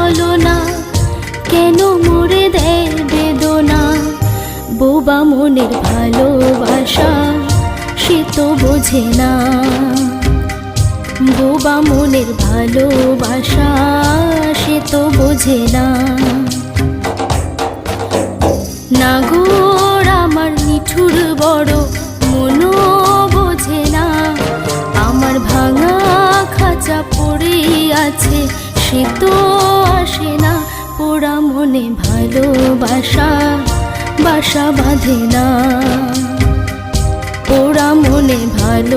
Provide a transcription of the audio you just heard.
ছলনা কেন মোরে দেয় বেদনা। বোবা মনের ভালোবাসা সে তো বোঝে না, বোবা মনের ভালোবাসা সে তো বোঝে না। নাগর আমার নিঠুর বড় মনও বোঝে না, আমার ভাঙা খাঁচা পড়ে আছে সে তো আসে না। পোড়া মনে ভালোবাসা বাসা বাঁধে না, পোড়া মনে ভালো